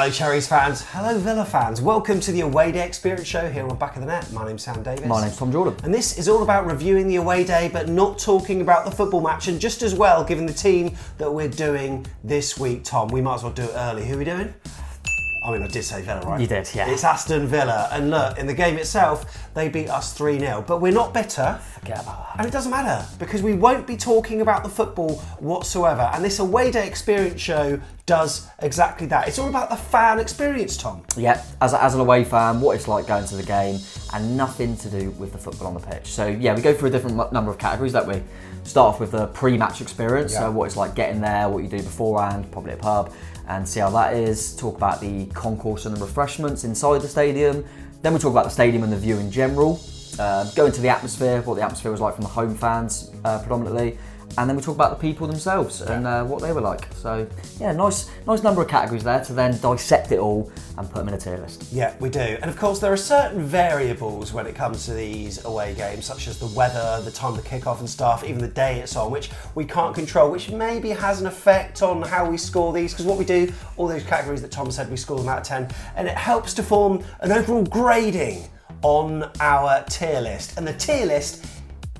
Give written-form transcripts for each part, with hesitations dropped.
Hello Cherries fans, hello Villa fans. Welcome to the Away Day Experience Show here on Back of the Net. My name's Sam Davis. My name's Tom Jordan. And this is all about reviewing the away day but not talking about the football match. And just as well, given the team that we're doing this week, Tom, we might as well do it early. Who are we doing? I mean, I did say Villa, right? You did, yeah. It's Aston Villa. And look, in the game itself, they beat us 3-0. But we're not bitter. Forget about that. And it doesn't matter, because we won't be talking about the football whatsoever. And this Away Day Experience Show does exactly that. It's all about the fan experience, Tom. Yeah, as an away fan, what it's like going to the game, and nothing to do with the football on the pitch. So yeah, we go through a different number of categories, don't we? Start off with the pre-match experience, so what it's like getting there, what you do beforehand, probably a pub, and see how that is. Talk about the concourse and the refreshments inside the stadium. Then we talk about the stadium and the view in general. Go into the atmosphere, what the atmosphere was like from the home fans predominantly. And then we talk about the people themselves and what they were like. So yeah, nice number of categories there to then dissect it all and put them in a tier list. Yeah, we do. And of course there are certain variables when it comes to these away games, such as the weather, the time of the kickoff and stuff, even the day it's on, which we can't control, which maybe has an effect on how we score these, because what we do, all those categories that Tom said, we score them out of 10, and it helps to form an overall grading on our tier list. And the tier list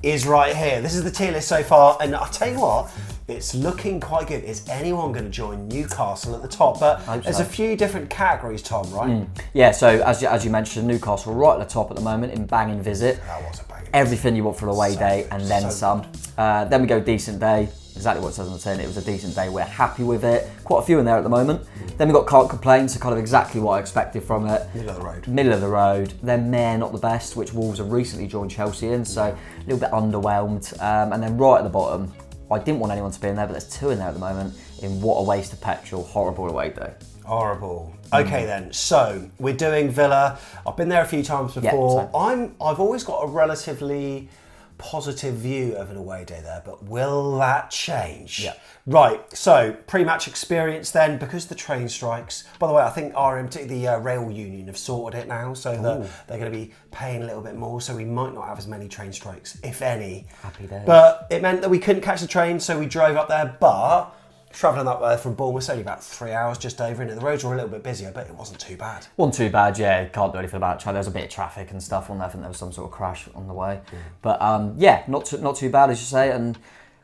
is right here. This is the tier list so far, and I'll tell you what, it's looking quite good. Is anyone going to join Newcastle at the top? But there's a few different categories, Tom, right? Yeah, so as you mentioned, Newcastle right at the top at the moment in banging visit. That was a banging Everything you want for an away day and then some. Then we go decent day. Exactly what it says on the tin. It was a decent day. We're happy with it. Quite a few in there at the moment. Then we got can't complain, so kind of exactly what I expected from it. Middle of the road. Then Mare not the best, which Wolves have recently joined Chelsea in, so a little bit underwhelmed. And then right at the bottom, I didn't want anyone to be in there, but there's two in there at the moment. In what a waste of petrol, horrible away day. Horrible. Okay then, so we're doing Villa. I've been there a few times before. Yeah, I've always got a relatively positive view of an away day there, but will that change? Yeah. Right, so pre-match experience then, because the train strikes. By the way, I think RMT, the rail union, have sorted it now, so that they're going to be paying a little bit more, so we might not have as many train strikes, if any. Happy days. But it meant that we couldn't catch the train, so we drove up there, but travelling up there from Bournemouth, only about 3 hours just over, and the roads were a little bit busier, but it wasn't too bad. Wasn't too bad, yeah. Can't do anything about it. There was a bit of traffic and stuff on there. I think there was some sort of crash on the way. But yeah, not too bad, as you say, and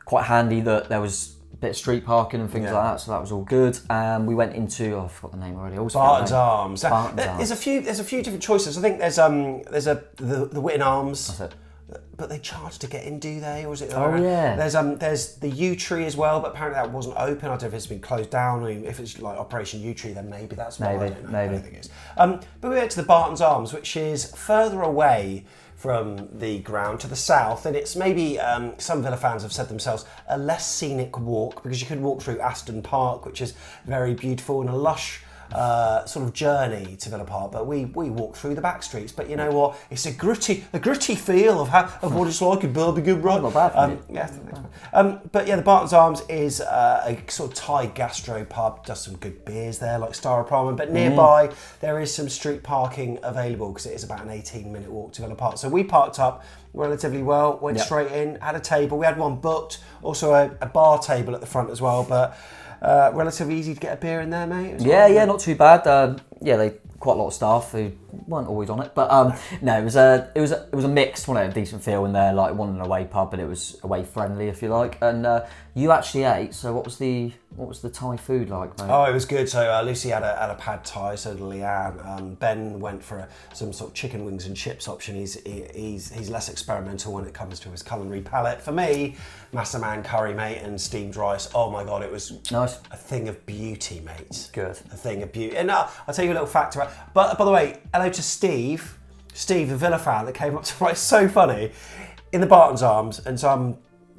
quite handy that there was a bit of street parking and things like that, so that was all good. We went into, I forgot the name already. Barton's Arms. Barton's There's a few different choices. I think there's the Witten Arms. That's it. But they charge to get in, do they? Or is it? Oh yeah. There's the U Tree as well, but apparently that wasn't open. I don't know if it's been closed down. I mean, if it's like Operation U Tree, then maybe that's why. I don't know. I don't think it is. But we went to the Barton's Arms, which is further away from the ground to the south, and it's maybe some Villa fans have said themselves a less scenic walk, because you could walk through Aston Park, which is very beautiful, and a lush sort of journey to Villa Park, but we walk through the back streets. But you know what? It's a gritty feel of what it's like in Birmingham, right? Not bad for yeah. But yeah, the Barton's Arms is a sort of Thai gastro pub. Does some good beers there, like Star of Prime. But nearby there is some street parking available, because it is about an 18-minute walk to Villa Park. So we parked up relatively well, went straight in, had a table. We had one booked, also a bar table at the front as well, but relatively easy to get a beer in there, mate. Yeah, not too bad. They quite a lot of staff who weren't always on it, but no, it was a mix. Wasn't it? A decent feel in there, like one an away pub, but it was away friendly, if you like. And you actually ate. So what was the Thai food like, mate? Oh, it was good. So Lucy had a pad Thai. So did Leanne. Ben went for some sort of chicken wings and chips option. He's less experimental when it comes to his culinary palate. For me, Massaman curry, mate, and steamed rice. Oh my god, it was nice. A thing of beauty, mate. Good. A thing of beauty. And I'll tell you a little fact about. But by the way, hello to Steve, the Villa fan that came up to. Right, it's so funny. In the Barton's Arms, and some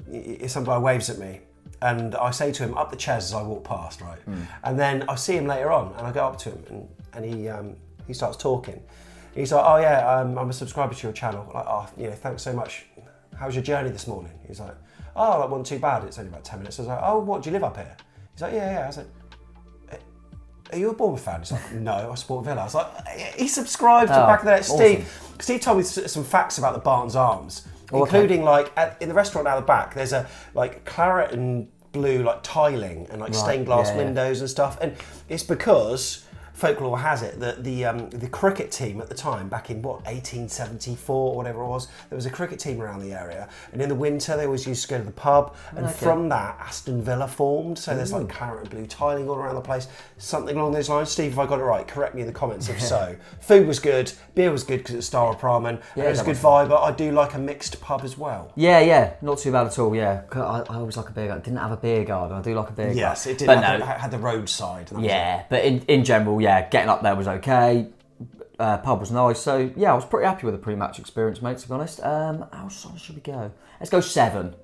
guy waves at me. And I say to him, up the chairs as I walk past, right? And then I see him later on, and I go up to him, and he starts talking. He's like, oh yeah, I'm a subscriber to your channel. Like, oh, thanks so much. How was your journey this morning? He's like, oh, that wasn't too bad. It's only about 10 minutes. I was like, oh, what, do you live up here? He's like, yeah. I was like, are you a Bournemouth fan? He's like, no, I support Villa. I was like, he subscribed to Back of the Net. Awesome. Steve told me some facts about the Barton's Arms, including like in the restaurant out the back, there's a like claret and blue like tiling and like stained glass windows and stuff, and it's because folklore has it that the cricket team at the time, back in 1874 or whatever it was, there was a cricket team around the area, and in the winter they always used to go to the pub, and from that Aston Villa formed. So there's like claret and blue tiling all around the place, something along those lines. Steve, if I got it right, correct me in the comments if so. Food was good, beer was good because it's Star of Pramen, and it was a good vibe. But I do like a mixed pub as well. Yeah, not too bad at all. Yeah, I always like a beer garden. Didn't have a beer garden. I do like a beer garden. Yes, it did. But had the roadside. But in general, getting up there was okay. Pub was nice. So yeah, I was pretty happy with the pre-match experience, mate. To be honest, how solid should we go? Let's go 7.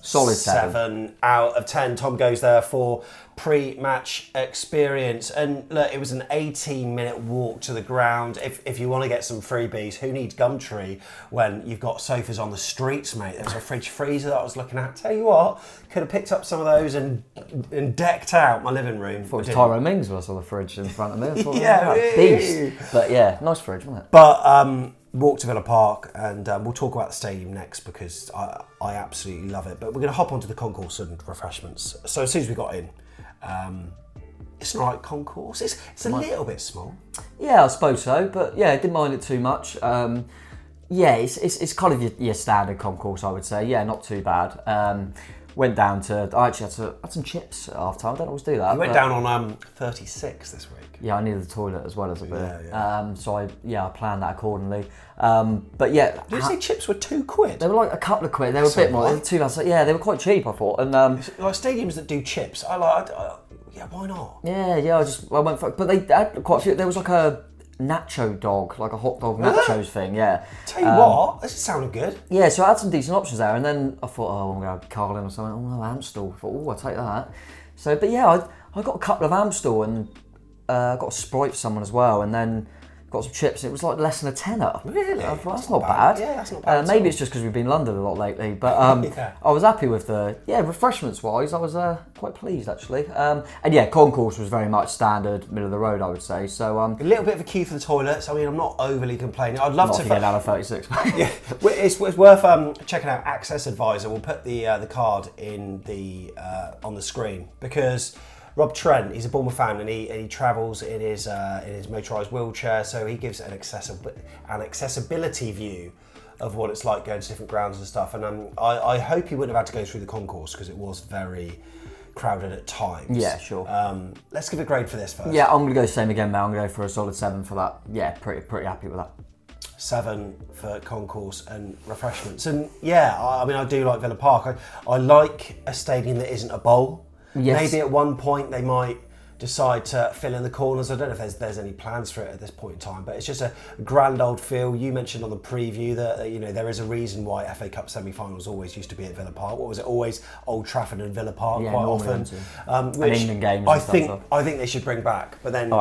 Solid 7 out of 10. Tom goes there for pre-match experience. And look, it was an 18-minute walk to the ground. If you want to get some freebies, who needs Gumtree when you've got sofas on the streets, mate? There's a fridge freezer that I was looking at. Tell you what, could have picked up some of those and decked out my living room. I thought it was Tyrone Mings when I saw the fridge in front of me. I thought, yeah, beast. But yeah, nice fridge, wasn't it? But walk to Villa Park, and we'll talk about the stadium next because I absolutely love it. But we're going to hop onto the concourse and refreshments. So as soon as we got in, it's an alright concourse. It's a little bit small. Yeah, I suppose so. But yeah, I didn't mind it too much. It's kind of your standard concourse, I would say. Yeah, not too bad. Went down to. I actually had some chips at half time. I don't always do that. You went down on 36 this week. Yeah, I needed the toilet as well as a bit. Yeah. So I planned that accordingly. But yeah, did you say chips were £2? They were like a couple of quid. They were a bit more. They were £2. Yeah, they were quite cheap, I thought. And like stadiums that do chips, yeah, why not? Yeah. I went for, but they had quite a few. There was like a nacho dog, like a hot dog nachos thing. Yeah. Tell you what, this sounded good. Yeah, so I had some decent options there, and then I thought, I'm gonna have Carlin or something. Oh no, Amstel. I thought, I'll take that. So, but yeah, I got a couple of Amstel and got a Sprite for someone as well, and then got some chips. It was like less than a tenner. Really? I thought, that's not bad. Yeah, that's not bad. Maybe it's just because we've been in London a lot lately, but I was happy with the refreshments wise. I was quite pleased actually. And yeah, concourse was very much standard, middle of the road, I would say. So a little bit of a queue for the toilets. I mean, I'm not overly complaining. I'd love to get down to 36. Yeah, it's worth checking out Access Advisor. We'll put the card in the on the screen because Rob Trent, he's a Bournemouth fan, and he travels in his motorised wheelchair, so he gives an accessibility view of what it's like going to different grounds and stuff. And I hope he wouldn't have had to go through the concourse because it was very crowded at times. Yeah, sure. Let's give a grade for this first. Yeah, I'm going to go same again, Mel. I'm going to go for a solid 7 for that. Yeah, pretty happy with that. 7 for concourse and refreshments. And yeah, I mean, I do like Villa Park. I like a stadium that isn't a bowl. Yes. Maybe at one point they might decide to fill in the corners. I don't know if there's any plans for it at this point in time, but it's just a grand old feel. You mentioned on the preview that there is a reason why FA Cup semi-finals always used to be at Villa Park. What was it? Always Old Trafford and Villa Park quite often. Which England games. I think they should bring back. But then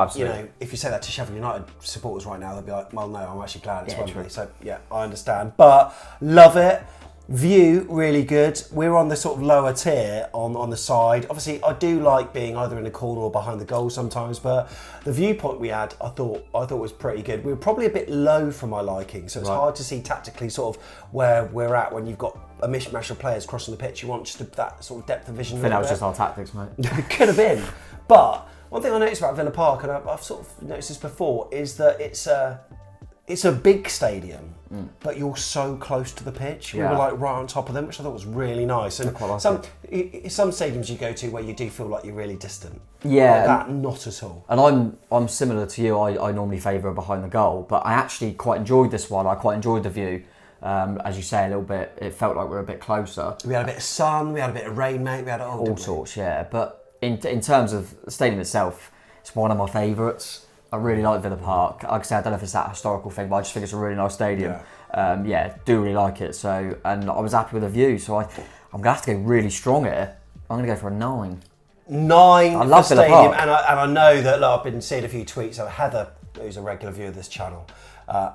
if you say that to Sheffield United supporters right now, they'll be like, well, no, I'm actually glad it's Wembley. So yeah, I understand, but love it. View, really good. We're on the sort of lower tier on the side. Obviously, I do like being either in the corner or behind the goal sometimes, but the viewpoint we had, I thought was pretty good. We were probably a bit low for my liking, so it's hard to see tactically sort of where we're at when you've got a mishmash of players crossing the pitch. You want just that sort of depth of vision. I think that was just our tactics, mate. It could have been. But one thing I noticed about Villa Park, and I've sort of noticed this before, is that it's a big stadium, but you're so close to the pitch. We were like right on top of them, which I thought was really nice. And some stadiums you go to where you do feel like you're really distant. Yeah, that not at all. And I'm similar to you. I normally favour behind the goal, but I actually quite enjoyed this one. I quite enjoyed the view. As you say, a little bit. It felt like we were a bit closer. We had a bit of sun. We had a bit of rain, mate. We had all sorts. Yeah, but in terms of the stadium itself, it's one of my favourites. I really like Villa Park. Like I said, I don't know if it's that historical thing, but I just think it's a really nice stadium. Do really like it. So, and I was happy with the view. So I'm gonna have to go really strong here. I'm gonna go for a 9. 9 I love for Villa stadium, Park. and I know that I've been seeing a few tweets. So Heather, who's a regular viewer of this channel,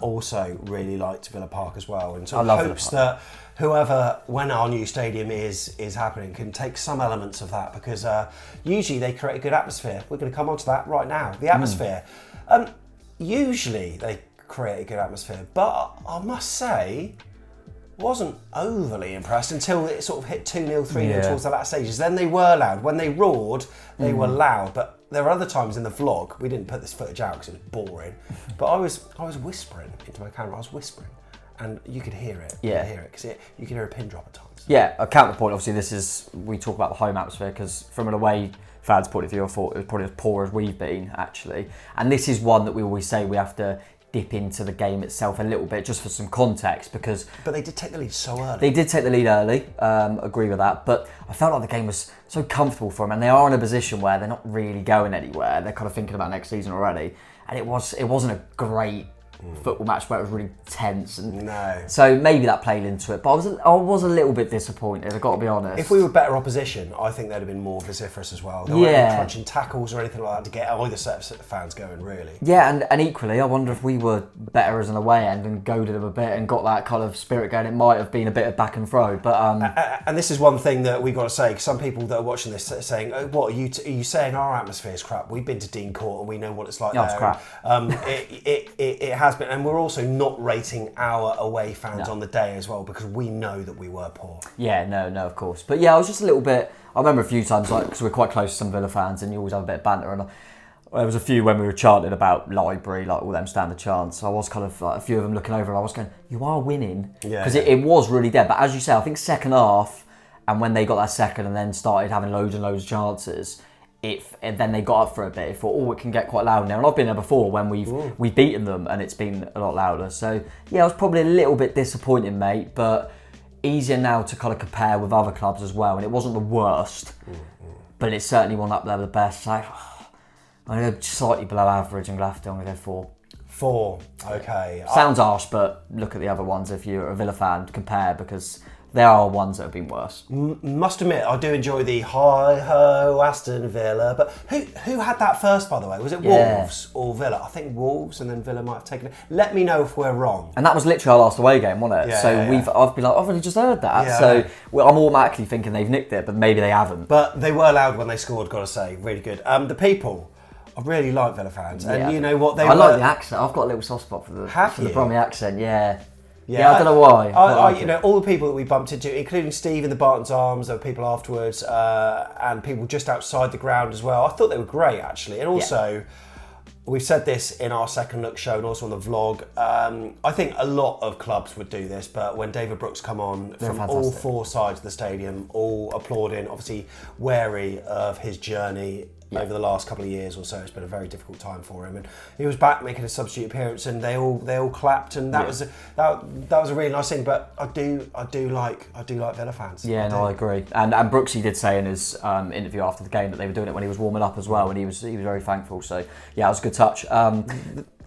also really liked Villa Park as well, and so hopes that whoever, when our new stadium is happening, can take some elements of that, because usually they create a good atmosphere. We're going to come on to that right now. The atmosphere. Usually they create a good atmosphere, but I must say, wasn't overly impressed until it sort of hit 2-0, 3-0 towards the latter stages. Then they were loud. When they roared, they were loud, but there were other times in the vlog, we didn't put this footage out because it was boring, but I was whispering into my camera, I was whispering, and you could hear it. Yeah. You could hear it, because you can hear a pin drop at times. Yeah, a counterpoint, obviously we talk about the home atmosphere, because from an away fan's point of view, I thought it was probably as poor as we've been, actually. And this is one that we always say we have to dip into the game itself a little bit, just for some context, because... But they did take the lead so early. They did take the lead early, agree with that, but I felt like the game was so comfortable for them, and they are in a position where they're not really going anywhere. They're kind of thinking about next season already, and it wasn't a great football match where it was really tense, and so maybe that played into it. But I was a little bit disappointed, I've got to be honest. If we were better opposition, I think they'd have been more vociferous as well. They weren't crunching tackles or anything like that to get either set of fans going, really. Yeah, and equally, I wonder if we were better as an away end and goaded them a bit and got that kind of spirit going. It might have been a bit of back and throw, but and this is one thing that we've got to say, because some people that are watching this are saying, "Oh, what are you saying? Our atmosphere is crap. We've been to Dean Court and we know what it's like there." It's crap. It has been, and we're also not rating our away fans on the day as well, because we know that we were poor. Yeah, no, of course. But yeah, I was just a little bit... I remember a few times, like, because we're quite close to some Villa fans and you always have a bit of banter, and there was a few when we were chanting about Library, like all them standard chants. So I was kind of, like, a few of them looking over and I was going, you are winning. Because it was really dead. But as you say, I think second half, and when they got that second and then started having loads and loads of chances... And then they got up for a bit. They thought, it can get quite loud now. And I've been there before when we've beaten them and it's been a lot louder. So yeah, I was probably a little bit disappointed, mate, but easier now to kind of compare with other clubs as well. And it wasn't the worst, but it certainly wasn't up there with the best. So I'm going to go slightly below average and I'm going to go 4. 4, okay. Sounds harsh, but look at the other ones if you're a Villa fan, compare, because there are ones that have been worse. Must admit, I do enjoy the Ho Aston Villa, but who had that first, by the way? Was it Wolves or Villa? I think Wolves, and then Villa might have taken it. Let me know if we're wrong. And that was literally our last away game, wasn't it? Yeah, so I've been like, I've only just heard that. Yeah, so I'm automatically thinking they've nicked it, but maybe they haven't. But they were loud when they scored, got to say. Really good. The people, I really like Villa fans. And you know what? I like the accent. I've got a little soft spot for the Bromley accent, yeah. Yeah, I don't know why. All the people that we bumped into, including Steve in the Barton's Arms, there were people afterwards, and people just outside the ground as well. I thought they were great, actually. And also, we've said this in our second look show and also on the vlog. I think a lot of clubs would do this, but when David Brooks come on from all 4 sides of the stadium, all applauding, obviously wary of his journey over the last couple of years or so. It's been a very difficult time for him, and he was back making a substitute appearance, and they all clapped, and that was a really nice thing. But I do like Villa fans. Yeah, I agree. And Brooksy did say in his interview after the game that they were doing it when he was warming up as well, and he was very thankful. So yeah, it was a good touch.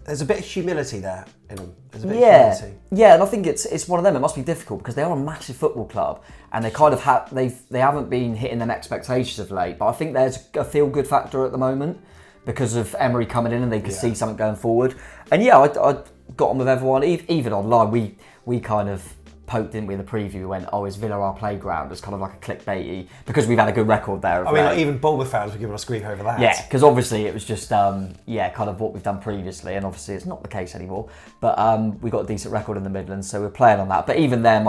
There's a bit of humility there in them. There's a bit of humility. Yeah, and I think it's one of them. It must be difficult because they are a massive football club, and they kind of they haven't been hitting them expectations of late. But I think there's a feel-good factor at the moment because of Emery coming in, and they could see something going forward. And yeah, I got on with everyone, even online. We kind of poked, didn't we, in the preview? We went, is Villa our playground? It's kind of like a clickbaity, because we've had a good record there. I mean, like, even Bournemouth fans were giving us grief over that. Yeah, because obviously it was just, kind of what we've done previously, and obviously it's not the case anymore. But we got a decent record in the Midlands, so we're playing on that. But even then,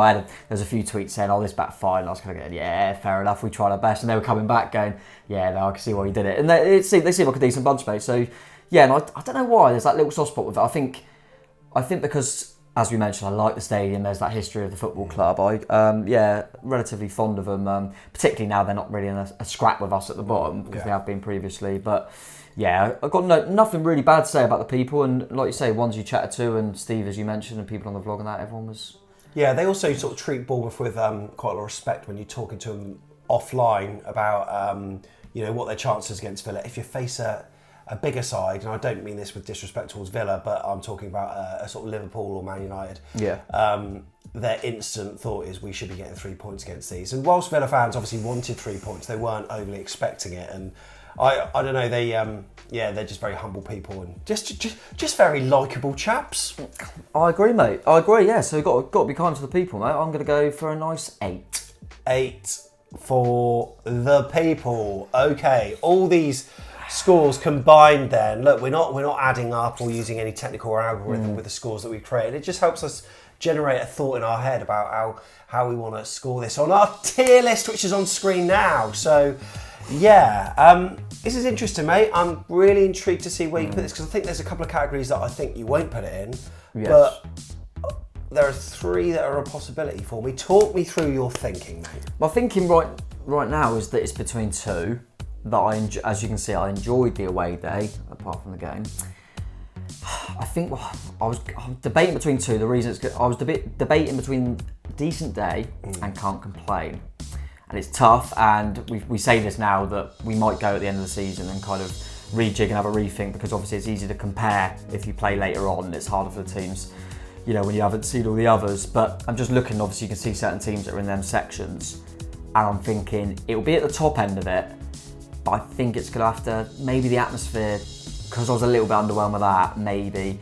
there's a few tweets saying, this backfired, and I was kind of going, yeah, fair enough, we tried our best. And they were coming back going, yeah, no, I can see why you did it. And they seem like a decent bunch, mate. So, yeah, and I don't know why there's that little soft spot with it. I think because, as we mentioned, I like the stadium. There's that history of the football club. Relatively fond of them. Particularly now they're not really in a scrap with us at the bottom, because they have been previously. But yeah, I've got nothing really bad to say about the people. And like you say, ones you chatted to, and Steve, as you mentioned, and people on the vlog and that, everyone was... Yeah, they also sort of treat Bournemouth with quite a lot of respect when you're talking to them offline about what their chances against Villa. If you face a bigger side, and I don't mean this with disrespect towards Villa, but I'm talking about a sort of Liverpool or Man United. Yeah. Their instant thought is we should be getting 3 points against these. And whilst Villa fans obviously wanted 3 points, they weren't overly expecting it. And I don't know, they're just very humble people and just very likeable chaps. I agree, mate. I agree. Yeah. So got to be kind to the people, mate. I'm going to go for a nice 8. 8 for the people. Okay. All these scores combined then, look, we're not adding up or using any technical algorithm with the scores that we created. It just helps us generate a thought in our head about how we want to score this on our tier list, which is on screen now. So yeah, This is interesting, mate. I'm really intrigued to see where you put this, because I think there's a couple of categories that I think you won't put it in. Yes. But there are 3 that are a possibility for me. Talk me through your thinking, mate. My thinking right now is that it's between 2. That as you can see, I enjoyed the away day, apart from the game. I think I'm debating between 2. The reason it's good, I was debating between decent day and can't complain. And it's tough, and we say this now that we might go at the end of the season and kind of rejig and have a rethink, because obviously it's easy to compare if you play later on. It's harder for the teams, you know, when you haven't seen all the others. But I'm just looking, obviously you can see certain teams that are in them sections, and I'm thinking it'll be at the top end of it, but I think it's going to have to, maybe the atmosphere, because I was a little bit underwhelmed with that, maybe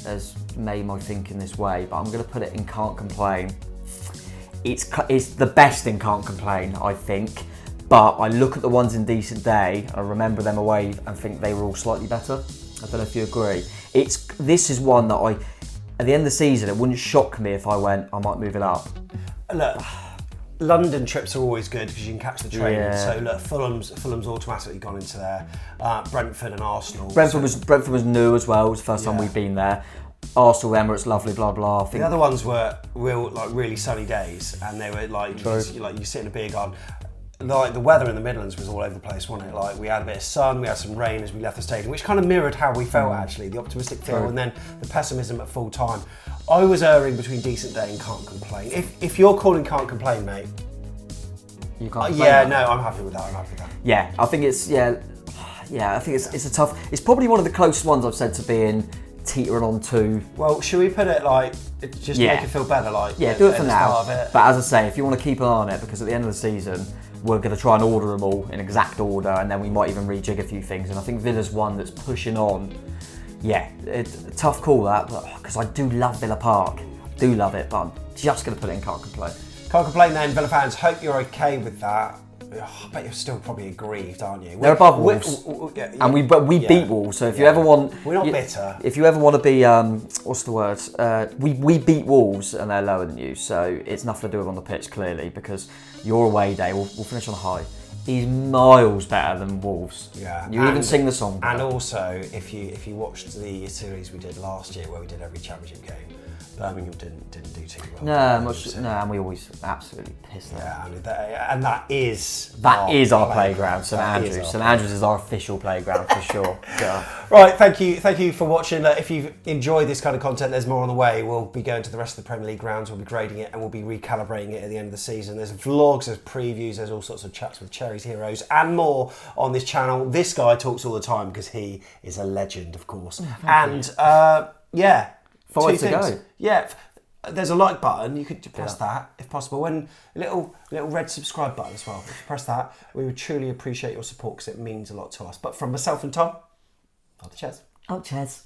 has made my thinking this way, but I'm going to put it in can't complain. It's the best in can't complain, I think, but I look at the ones in decent day, I remember them away and think they were all slightly better. I don't know if you agree. This is one that at the end of the season, it wouldn't shock me if I might move it up. Look, London trips are always good because you can catch the train. Yeah. So look, Fulham's automatically gone into there. Brentford and Arsenal. Brentford was new as well. It was the first time we've been there. Arsenal, Emirates, lovely, blah blah. I think the other ones were really sunny days, and they were like you sit in a beer garden. Like the weather in the Midlands was all over the place, wasn't it? Like we had a bit of sun, we had some rain as we left the stadium, which kind of mirrored how we felt actually, the optimistic feel, and then the pessimism at full time. I was erring between decent day and can't complain. If you're calling can't complain, mate. You can't. Yeah, no, I'm happy with that. Yeah, I think it's I think it's a tough. It's probably one of the closest ones I've said to being teetering on 2. Well, should we put it like just make it feel better, like do it for now. But as I say, if you want to keep an eye on it, because at the end of the season we're going to try and order them all in exact order, and then we might even rejig a few things. And I think Villa's one that's pushing on. Yeah, it's a tough call that, because I do love Villa Park, do love it, but I'm just going to put it in can't complain. Can't complain then, Villa fans. Hope you're okay with that. I bet you're still probably aggrieved, aren't you? They're above Wolves, and we beat Wolves. So if you ever want, we're not bitter. If you ever want to be, what's the word? We beat Wolves, and they're lower than you. So it's nothing to do with on the pitch, clearly, because your away day, we'll finish on a high, is miles better than Wolves. Yeah, you even sing the song. And also, if you watched the series we did last year, where we did every championship game, Birmingham didn't do too well. No, and we always absolutely pissed them. Yeah, and that is our playground, St Andrews. St Andrews is our official playground for sure. Yeah. Right, thank you for watching. Look, if you've enjoyed this kind of content, there's more on the way. We'll be going to the rest of the Premier League grounds, we'll be grading it, and we'll be recalibrating it at the end of the season. There's vlogs, there's previews, there's all sorts of chats with Cherries heroes and more on this channel. This guy talks all the time because he is a legend, of course. Yeah. 5 to go. Yeah, there's a like button. You could press that if possible, and a little red subscribe button as well. If you press that, we would truly appreciate your support because it means a lot to us. But from myself and Tom, up the chairs. Up chairs.